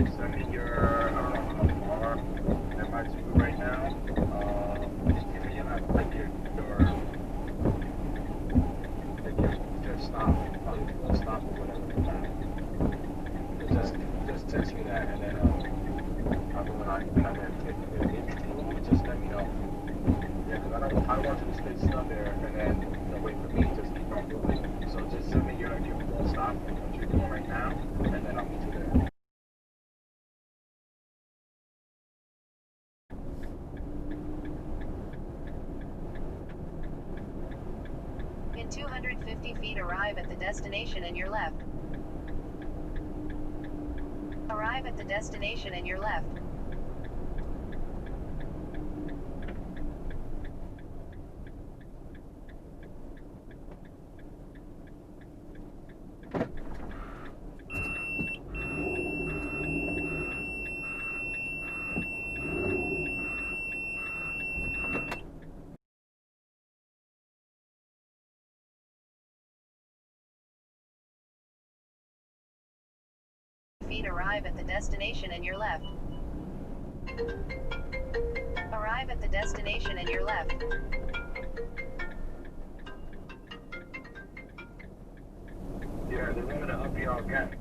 send me your, I don't know how far am I to right now. Give me like your stop, full stop or whatever. Just text me that, and then I'll go and I can take it. Just let me know. Yeah, because I don't want you to stay stuck there and then wait for me just keep on moving. So just send me your full stop and what you're doing right now, and then I'll meet you there. In 250 feet, arrive at the destination and your left. Arrive at the destination and your left. Feet, arrive at the destination and your left. Arrive at the destination and your left. Yeah, they're going to up you all again.